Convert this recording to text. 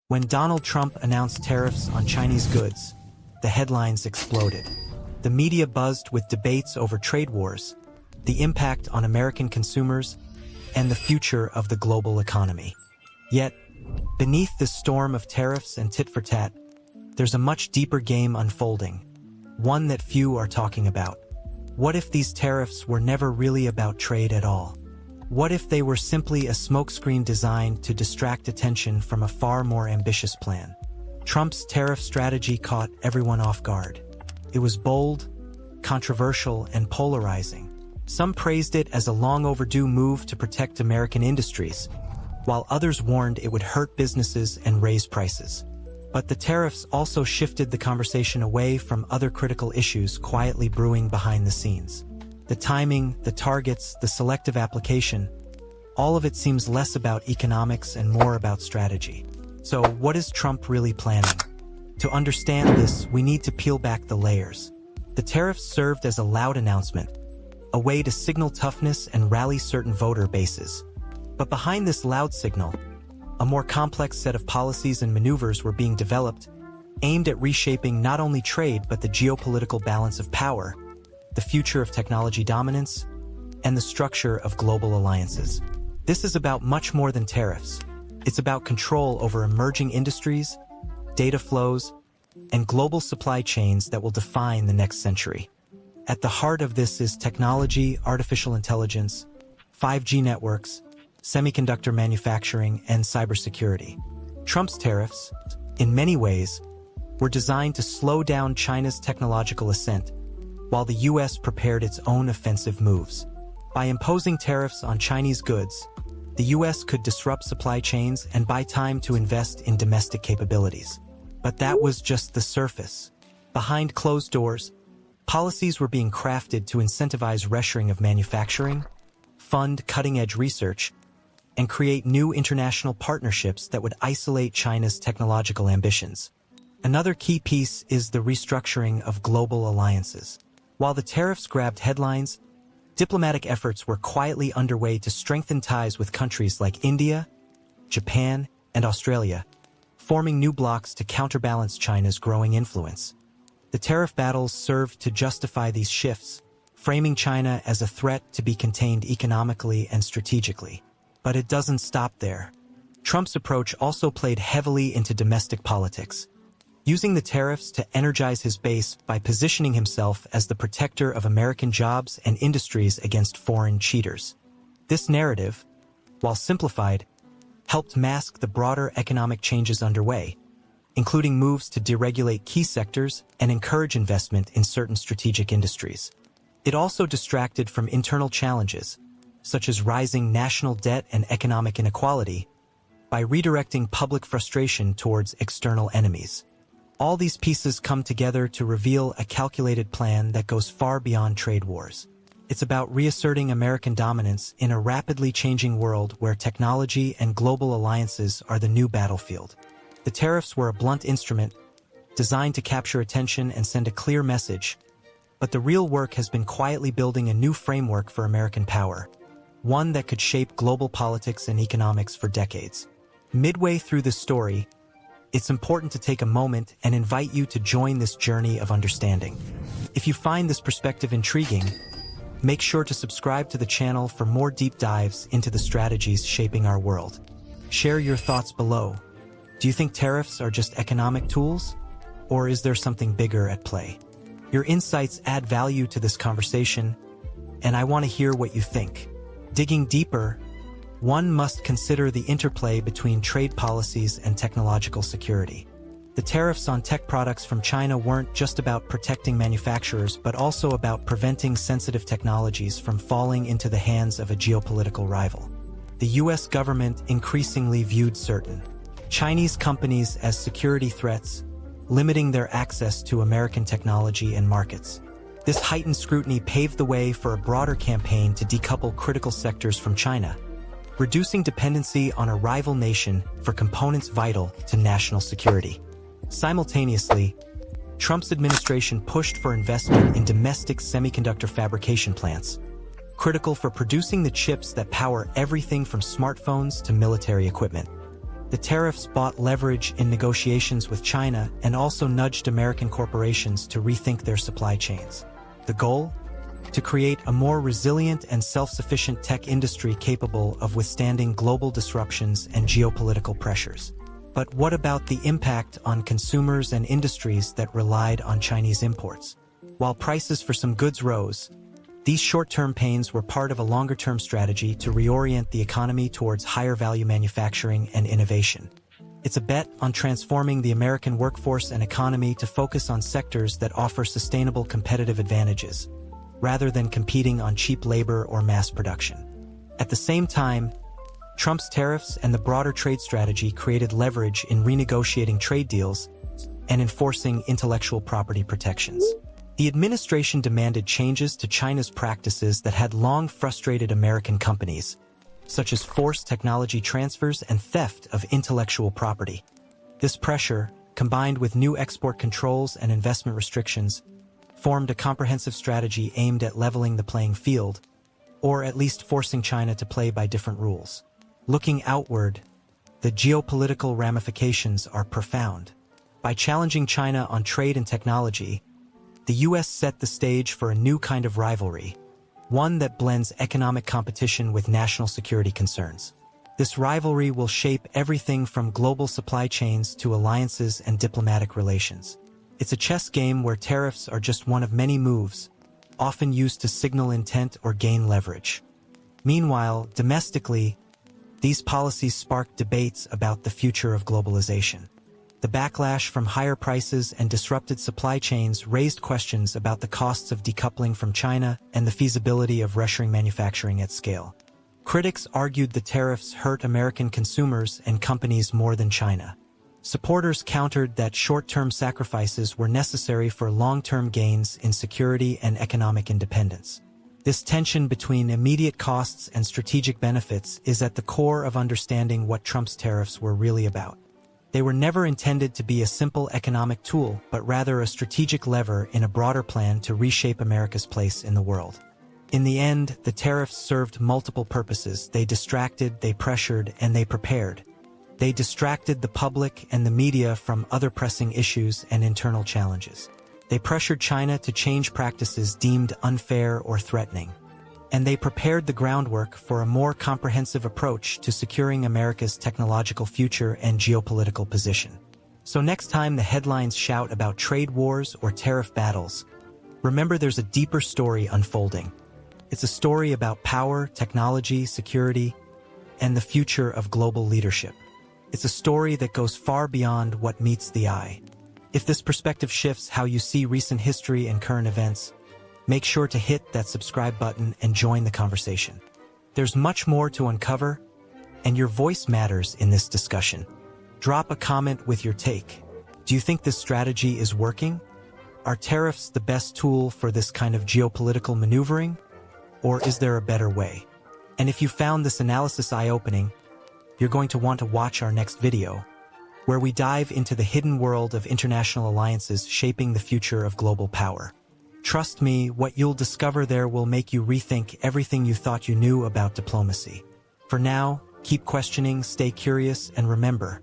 When Donald Trump announced tariffs on Chinese goods, the headlines exploded. The media buzzed with debates over trade wars, the impact on American consumers, and the future of the global economy. Yet, beneath this storm of tariffs and tit-for-tat, there's a much deeper game unfolding, one that few are talking about. What if these tariffs were never really about trade at all? What if they were simply a smokescreen designed to distract attention from a far more ambitious plan? Trump's tariff strategy caught everyone off guard. It was bold, controversial, and polarizing. Some praised it as a long-overdue move to protect American industries, while others warned it would hurt businesses and raise prices. But the tariffs also shifted the conversation away from other critical issues quietly brewing behind the scenes. The timing, the targets, the selective application, all of it seems less about economics and more about strategy. So what is Trump really planning? To understand this, we need to peel back the layers. The tariffs served as a loud announcement, a way to signal toughness and rally certain voter bases. But behind this loud signal, a more complex set of policies and maneuvers were being developed, aimed at reshaping not only trade but the geopolitical balance of power, the future of technology dominance, and the structure of global alliances. This is about much more than tariffs. It's about control over emerging industries, data flows, and global supply chains that will define the next century. At the heart of this is technology, artificial intelligence, 5G networks, semiconductor manufacturing, and cybersecurity. Trump's tariffs, in many ways, were designed to slow down China's technological ascent, while the U.S. prepared its own offensive moves. By imposing tariffs on Chinese goods, the U.S. could disrupt supply chains and buy time to invest in domestic capabilities. But that was just the surface. Behind closed doors, policies were being crafted to incentivize reshoring of manufacturing, fund cutting-edge research, and create new international partnerships that would isolate China's technological ambitions. Another key piece is the restructuring of global alliances. While the tariffs grabbed headlines, diplomatic efforts were quietly underway to strengthen ties with countries like India, Japan, and Australia, forming new blocs to counterbalance China's growing influence. The tariff battles served to justify these shifts, framing China as a threat to be contained economically and strategically. But it doesn't stop there. Trump's approach also played heavily into domestic politics, using the tariffs to energize his base by positioning himself as the protector of American jobs and industries against foreign cheaters. This narrative, while simplified, helped mask the broader economic changes underway, including moves to deregulate key sectors and encourage investment in certain strategic industries. It also distracted from internal challenges, such as rising national debt and economic inequality, by redirecting public frustration towards external enemies. All these pieces come together to reveal a calculated plan that goes far beyond trade wars. It's about reasserting American dominance in a rapidly changing world where technology and global alliances are the new battlefield. The tariffs were a blunt instrument, designed to capture attention and send a clear message, but the real work has been quietly building a new framework for American power, one that could shape global politics and economics for decades. Midway through this story, it's important to take a moment and invite you to join this journey of understanding. If you find this perspective intriguing, make sure to subscribe to the channel for more deep dives into the strategies shaping our world. Share your thoughts below. Do you think tariffs are just economic tools? Or is there something bigger at play? Your insights add value to this conversation, and I want to hear what you think. Digging deeper, one must consider the interplay between trade policies and technological security. The tariffs on tech products from China weren't just about protecting manufacturers, but also about preventing sensitive technologies from falling into the hands of a geopolitical rival. The U.S. government increasingly viewed certain Chinese companies as security threats, limiting their access to American technology and markets. This heightened scrutiny paved the way for a broader campaign to decouple critical sectors from China, reducing dependency on a rival nation for components vital to national security. Simultaneously, Trump's administration pushed for investment in domestic semiconductor fabrication plants, critical for producing the chips that power everything from smartphones to military equipment. The tariffs bought leverage in negotiations with China and also nudged American corporations to rethink their supply chains. The goal? To create a more resilient and self-sufficient tech industry capable of withstanding global disruptions and geopolitical pressures. But what about the impact on consumers and industries that relied on Chinese imports? While prices for some goods rose, these short-term pains were part of a longer-term strategy to reorient the economy towards higher-value manufacturing and innovation. It's a bet on transforming the American workforce and economy to focus on sectors that offer sustainable competitive advantages, rather than competing on cheap labor or mass production. At the same time, Trump's tariffs and the broader trade strategy created leverage in renegotiating trade deals and enforcing intellectual property protections. The administration demanded changes to China's practices that had long frustrated American companies, such as forced technology transfers and theft of intellectual property. This pressure, combined with new export controls and investment restrictions, formed a comprehensive strategy aimed at leveling the playing field, or at least forcing China to play by different rules. Looking outward, the geopolitical ramifications are profound. By challenging China on trade and technology, the U.S. set the stage for a new kind of rivalry, one that blends economic competition with national security concerns. This rivalry will shape everything from global supply chains to alliances and diplomatic relations. It's a chess game where tariffs are just one of many moves, often used to signal intent or gain leverage. Meanwhile, domestically, these policies spark debates about the future of globalization. The backlash from higher prices and disrupted supply chains raised questions about the costs of decoupling from China and the feasibility of reshoring manufacturing at scale. Critics argued the tariffs hurt American consumers and companies more than China. Supporters countered that short-term sacrifices were necessary for long-term gains in security and economic independence. This tension between immediate costs and strategic benefits is at the core of understanding what Trump's tariffs were really about. They were never intended to be a simple economic tool, but rather a strategic lever in a broader plan to reshape America's place in the world. In the end, the tariffs served multiple purposes. They distracted, they pressured, and they prepared. They distracted the public and the media from other pressing issues and internal challenges. They pressured China to change practices deemed unfair or threatening. And they prepared the groundwork for a more comprehensive approach to securing America's technological future and geopolitical position. So next time the headlines shout about trade wars or tariff battles, remember there's a deeper story unfolding. It's a story about power, technology, security, and the future of global leadership. It's a story that goes far beyond what meets the eye. If this perspective shifts how you see recent history and current events, make sure to hit that subscribe button and join the conversation. There's much more to uncover, and your voice matters in this discussion. Drop a comment with your take. Do you think this strategy is working? Are tariffs the best tool for this kind of geopolitical maneuvering? Or is there a better way? And if you found this analysis eye-opening, you're going to want to watch our next video, where we dive into the hidden world of international alliances shaping the future of global power. Trust me, what you'll discover there will make you rethink everything you thought you knew about diplomacy. For now, keep questioning, stay curious, and remember,